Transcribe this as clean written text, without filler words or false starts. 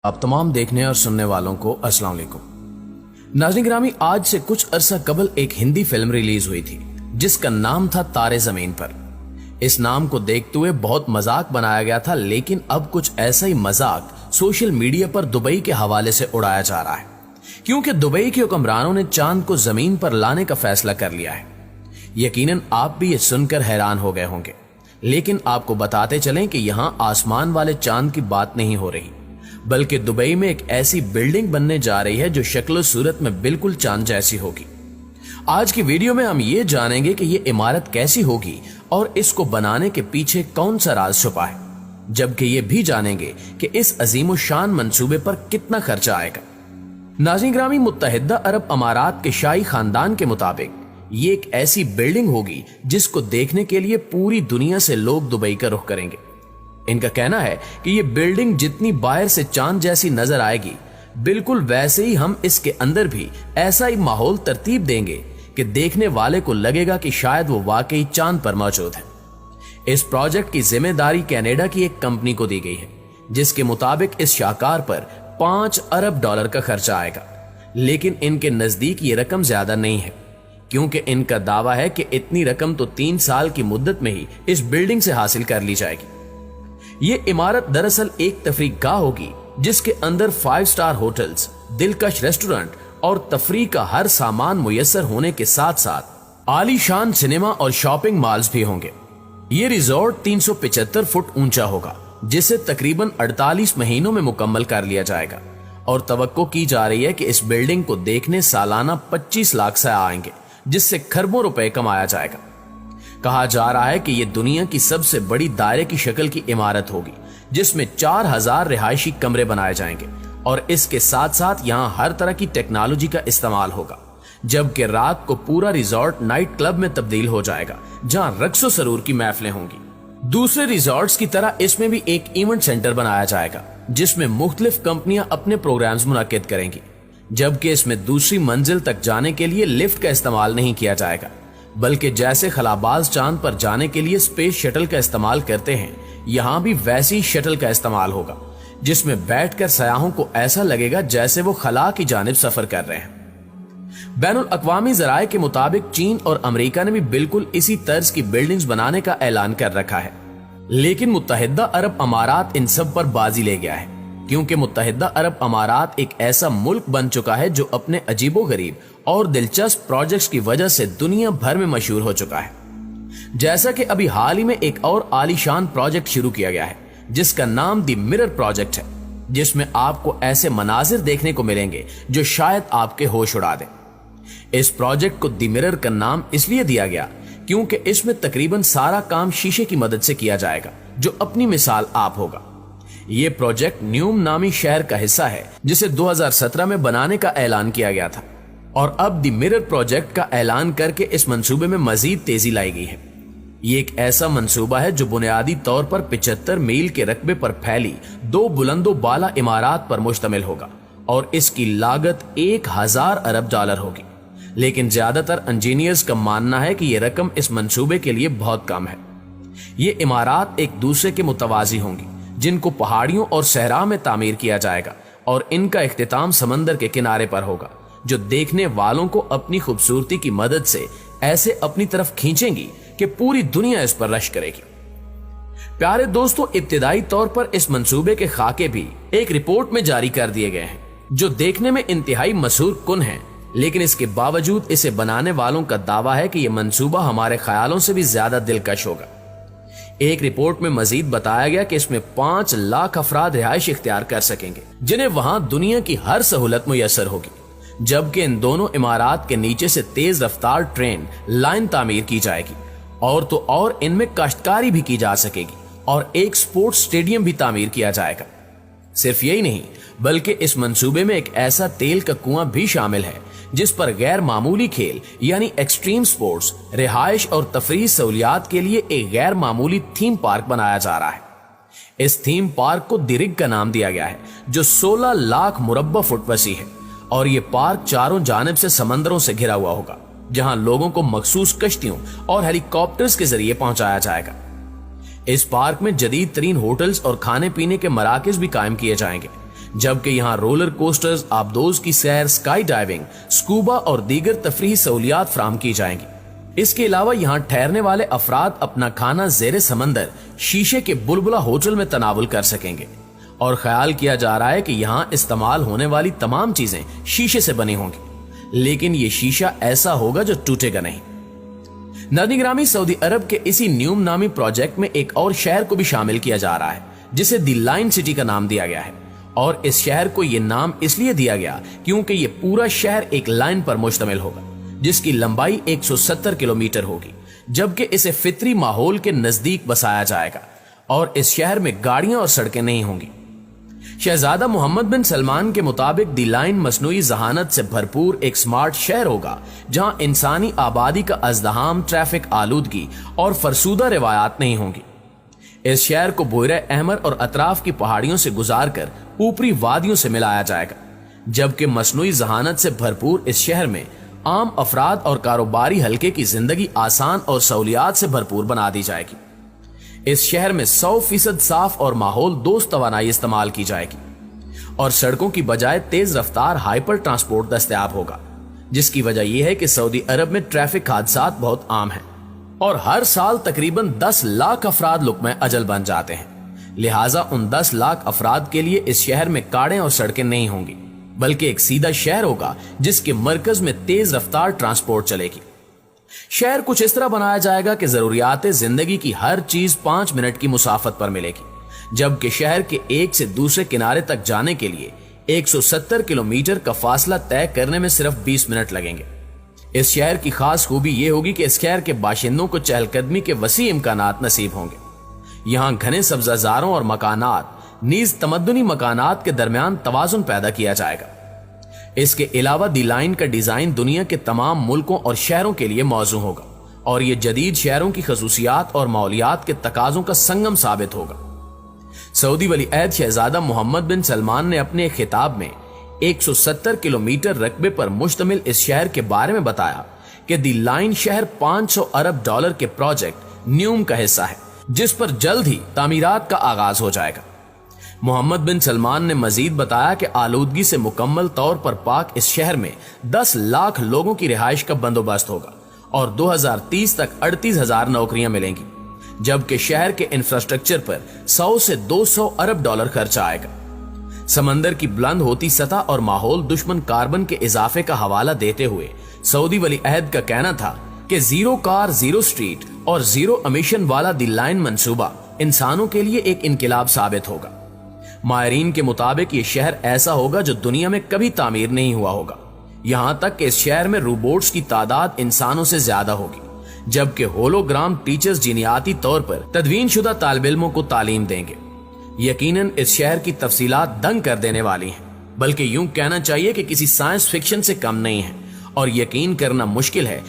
आप तमाम देखने और सुनने वालों को अस्सलाम वालेकुम। नाज़रीन गिरामी, आज से कुछ अरसा कबल एक हिंदी फिल्म रिलीज हुई थी जिसका नाम था तारे जमीन पर। इस नाम को देखते हुए बहुत मजाक बनाया गया था, लेकिन अब कुछ ऐसा ही मजाक सोशल मीडिया पर दुबई के हवाले से उड़ाया जा रहा है, क्योंकि दुबई के हुक्मरानों ने चांद को जमीन पर लाने का फैसला कर लिया है। यकीनन आप भी ये सुनकर हैरान हो गए होंगे, लेकिन आपको बताते चलें कि यहाँ आसमान वाले चांद की बात नहीं हो रही, बल्कि दुबई में एक ऐसी बिल्डिंग बनने जा रही है जो शक्ल सूरत में बिल्कुल चांद जैसी होगी। आज की वीडियो में हम ये जानेंगे कि ये इमारत कैसी होगी और इसको बनाने के पीछे कौन सा राज छुपा है, जबकि ये भी जानेंगे कि इस अजीमो शान मंसूबे पर कितना खर्चा आएगा। नाज़रीन गिरामी, मुत्तहिदा अरब अमारात के शाही खानदान के मुताबिक ये एक ऐसी बिल्डिंग होगी जिसको देखने के लिए पूरी दुनिया से लोग दुबई का रुख करेंगे। इनका कहना है कि ये बिल्डिंग जितनी बाहर से चांद जैसी नजर आएगी, बिल्कुल वैसे ही हम इसके अंदर भी ऐसा ही माहौल तरतीब देंगे कि देखने वाले को लगेगा कि शायद वो वाकई चांद पर मौजूद है। इस प्रोजेक्ट की जिम्मेदारी कनाडा की एक कंपनी को दी गई है, जिसके मुताबिक इस शाहकार पर $5 अरब का खर्चा आएगा। लेकिन इनके नजदीक ये रकम ज्यादा नहीं है, क्योंकि इनका दावा है कि इतनी रकम तो 3 साल की मुद्दत में ही इस बिल्डिंग से हासिल कर ली जाएगी। ये इमारत दरअसल एक तफरीहगाह होगी जिसके अंदर 5 स्टार होटल्स, दिलकश रेस्टोरेंट और तफरीह का हर सामान मुयस्सर होने के साथ साथ आलीशान सिनेमा और शॉपिंग मॉल्स भी होंगे। ये रिजॉर्ट 375 फुट ऊंचा होगा, जिसे तकरीबन 48 महीनों में मुकम्मल कर लिया जाएगा, और तवक्को की जा रही है कि इस बिल्डिंग को देखने सालाना 25 लाख से आएंगे, जिससे खरबों रुपए कमाया जाएगा। कहा जा रहा है कि यह दुनिया की सबसे बड़ी दायरे की शक्ल की इमारत होगी, जिसमें 4000 रिहायशी कमरे बनाए जाएंगे, और इसके साथ साथ यहाँ हर तरह की टेक्नोलॉजी का इस्तेमाल होगा। जबकि रात को पूरा रिजॉर्ट नाइट क्लब में तब्दील हो जाएगा, जहाँ रक्सो सरूर की महफिलें होंगी। दूसरे रिजॉर्ट्स की तरह इसमें भी एक इवेंट सेंटर बनाया जाएगा, जिसमें मुख्तलिफ कंपनियां अपने प्रोग्राम्स मुनक्किद करेंगी। जबकि इसमें दूसरी मंजिल तक जाने के लिए लिफ्ट का इस्तेमाल नहीं किया जाएगा, बल्कि जैसे खलाबाज चांद पर जाने के लिए स्पेस शटल का इस्तेमाल करते हैं, यहाँ भी वैसी शटल का इस्तेमाल होगा, जिसमें बैठकर सयाहों को ऐसा लगेगा जैसे वो खला की जानिब सफर कर रहे हैं। बैनुल अक़वामी ज़राए के मुताबिक चीन और अमेरिका ने भी बिल्कुल इसी तर्ज की बिल्डिंग्स बनाने का ऐलान कर रखा है, लेकिन मुत्तहिदा अरब अमारात इन सब पर बाजी ले गया है, क्योंकि मुत्तहिदा अरब अमारात एक ऐसा मुल्क बन चुका है जो अपने अजीबोगरीब और दिलचस्प प्रोजेक्ट्स की वजह से दुनिया भर में मशहूर हो चुका है। जैसा कि अभी हाल ही में एक और आलीशान प्रोजेक्ट शुरू किया गया है, जिसका नाम द मिरर प्रोजेक्ट है, जिसमें आपको ऐसे मनाजिर देखने को मिलेंगे जो शायद आपके होश उड़ा दें। इस प्रोजेक्ट को द मिरर का नाम इसलिए दिया गया क्योंकि इसमें तकरीबन सारा काम शीशे की मदद से किया जाएगा, जो अपनी मिसाल आप होगा। ये प्रोजेक्ट न्यूम नामी शहर का हिस्सा है, जिसे 2017 में बनाने का ऐलान किया गया था, और अब द मिरर प्रोजेक्ट का ऐलान करके इस मंसूबे में मजीद तेजी लाई गई है। ये एक ऐसा मंसूबा है जो बुनियादी तौर पर 75 मील के रकबे पर फैली 2 बुलंदो बाला इमारत पर मुश्तमिल होगा, और इसकी लागत $1000 अरब होगी। लेकिन ज्यादातर इंजीनियर्स का मानना है कि यह रकम इस मंसूबे के लिए बहुत कम है। ये इमारत एक दूसरे के मुतवाजी होंगी, जिनको पहाड़ियों और सहरा में तामीर किया जाएगा, और इनका इख्तिताम समंदर के किनारे पर होगा, जो देखने वालों को अपनी खूबसूरती की मदद से ऐसे अपनी तरफ खींचेंगी कि पूरी दुनिया इस पर रश करेगी। प्यारे दोस्तों, इब्तिदाई तौर पर इस मंसूबे के खाके भी एक रिपोर्ट में जारी कर दिए गए हैं, जो देखने में इंतहाई मशहूर कुन है, लेकिन इसके बावजूद इसे बनाने वालों का दावा है कि यह मंसूबा हमारे ख्यालों से भी ज्यादा दिलकश होगा। एक रिपोर्ट में मजीद बताया गया कि इसमें 5 लाख अफराद रिहाइश इख्तियार कर सकेंगे, जिन्हें वहां दुनिया की हर सहूलत मुयस्सर होगी। जबकि इन दोनों इमारत के नीचे से तेज रफ्तार ट्रेन लाइन तामीर की जाएगी, और तो और इनमें काश्तकारी भी की जा सकेगी, और एक स्पोर्ट्स स्टेडियम भी तामीर किया जाएगा। सिर्फ यही नहीं, बल्कि इस मंसूबे में एक ऐसा तेल का कुआं भी शामिल है, जिस पर गैर मामूली खेल यानी एक्सट्रीम स्पोर्ट्स, रिहाइश और तफरीह सहूलियात के लिए एक गैर मामूली थीम पार्क बनाया जा रहा है। इस थीम पार्क को दिरिग का नाम दिया गया है, जो 16 लाख मुरब्बा फुट वसी है, और ये पार्क चारों जानिब से समंदरों से घिरा हुआ होगा, जहां लोगों को मखसूस कश्तियों और हेलीकॉप्टर्स के जरिए पहुंचाया जाएगा। इस पार्क में जदीद तरीन होटल्स और खाने पीने के मराकज भी कायम किए जाएंगे, जबकि यहाँ रोलर कोस्टर्स, आबदोज की सैर, स्काई डाइविंग, स्कूबा और दीगर तफरीही सहूलियात फराहम की जाएंगी। इसके अलावा यहाँ ठहरने वाले अफराद अपना खाना जेर समंदर शीशे के बुलबुला होटल में तनावुल कर सकेंगे और ख्याल किया जा रहा है कि यहाँ इस्तेमाल होने वाली तमाम चीजें शीशे से बनी होंगी, लेकिन ये शीशा ऐसा होगा जो टूटेगा नहीं। नाज़रीन गिरामी, सऊदी अरब के इसी न्यूम नामी प्रोजेक्ट में एक और शहर को भी शामिल किया जा रहा है जिसे दी लाइन सिटी का नाम दिया गया है। और इस शहर को यह नाम इसलिए दिया गया क्योंकि यह पूरा शहर एक लाइन पर मुश्तमिल होगा जिसकी लंबाई 170 किलोमीटर होगी, जबकि इसे फितरी माहौल के नजदीक बसाया जाएगा और इस शहर में गाड़ियां और सड़कें नहीं होंगी। शहजादा मोहम्मद बिन सलमान के मुताबिक दी लाइन मसनूई जहानत से भरपूर एक स्मार्ट शहर होगा जहां इंसानी आबादी का अजदहाम, ट्रैफिक आलूदगी और फरसूदा रिवायात नहीं होंगी। इस शहर को बुहरा अहमर और अतराफ की पहाड़ियों से गुजार कर ऊपरी वादियों से मिलाया जाएगा, जबकि मसनूई जहानत से भरपूर इस शहर में आम अफराद और कारोबारी हल्के की जिंदगी आसान और सहूलियात से भरपूर बना दी जाएगी। इस शहर में 100% साफ और माहौल दोस्त तवानाई इस्तेमाल की जाएगी और सड़कों की बजाय तेज रफ्तार हाइपर ट्रांसपोर्ट दस्तयाब होगा, जिसकी वजह यह है कि सऊदी अरब में ट्रैफिक हादसात बहुत आम हैं और हर साल तकरीबन 10 लाख अफराद लुक़्मे अजल बन जाते हैं। लिहाजा उन 10 लाख अफराद के लिए इस शहर में कारें और सड़कें नहीं होंगी, बल्कि एक सीधा शहर होगा जिसके मरकज में तेज रफ्तार ट्रांसपोर्ट चलेगी। शहर कुछ इस तरह बनाया जाएगा कि जरूरियात जिंदगी की हर चीज 5 मिनट की मुसाफत पर मिलेगी, जबकि शहर के एक से दूसरे किनारे तक जाने के लिए 170 किलोमीटर का फासला तय करने में सिर्फ 20 मिनट लगेंगे। इस शहर की खास खूबी यह होगी कि इस शहर के बाशिंदों को चहलकदमी के वसी इम्कानात नसीब होंगे। यहाँ घने सब्जाजारों और मकानात नीज तमद्दुनी मकानात के दरमियान तवाजुन पैदा किया जाएगा। इसके अलावा दी लाइन का डिजाइन दुनिया के तमाम मुल्कों और शहरों के लिए मौजू होगा और ये जदीद शहरों की खसूसियात और माहौलियात के तकाजों का संगम साबित होगा। सऊदी वली अहद शहजादा मोहम्मद बिन सलमान ने अपने खिताब में 170 किलोमीटर रकबे पर मुश्तमिल इस शहर के बारे में बताया कि दी लाइन शहर $500 अरब के प्रोजेक्ट न्यूम का हिस्सा है, जिस पर जल्द ही तामीरात का आगाज हो जाएगा। मोहम्मद बिन सलमान ने मजीद बताया कि आलूदगी से मुकम्मल तौर पर पाक इस शहर में 10 लाख लोगों की रिहाइश का बंदोबस्त होगा और 2030 तक 38,000 नौकरियां मिलेंगी, जबकि शहर के इंफ्रास्ट्रक्चर पर 100 से $200 अरब खर्चा आएगा। समंदर की बुलंद होती सतह और माहौल दुश्मन कार्बन के इजाफे का हवाला देते हुए सऊदी वली अहद का कहना था कि जीरो कार, जीरो स्ट्रीट और जीरो एमिशन वाला दी लाइन मंसूबा इंसानों के लिए एक इनकलाब साबित होगा। माहिरीन के मुताबिक ये शहर ऐसा होगा जो दुनिया में कभी तामीर नहीं हुआ होगा। यहाँ तक कि इस शहर में रोबोट्स की तादाद इंसानों से ज्यादा होगी, जबकि होलोग्राम टीचर्स जिनियाती तौर पर तदवीन शुदा तालिब इल्मों को तालीम देंगे। यकीनन इस शहर की तफसीलात दंग कर देने वाली हैं, बल्कि यूं कहना चाहिए कि किसी साइंस फिक्शन से कम नहीं है और यकीन करना मुश्किल है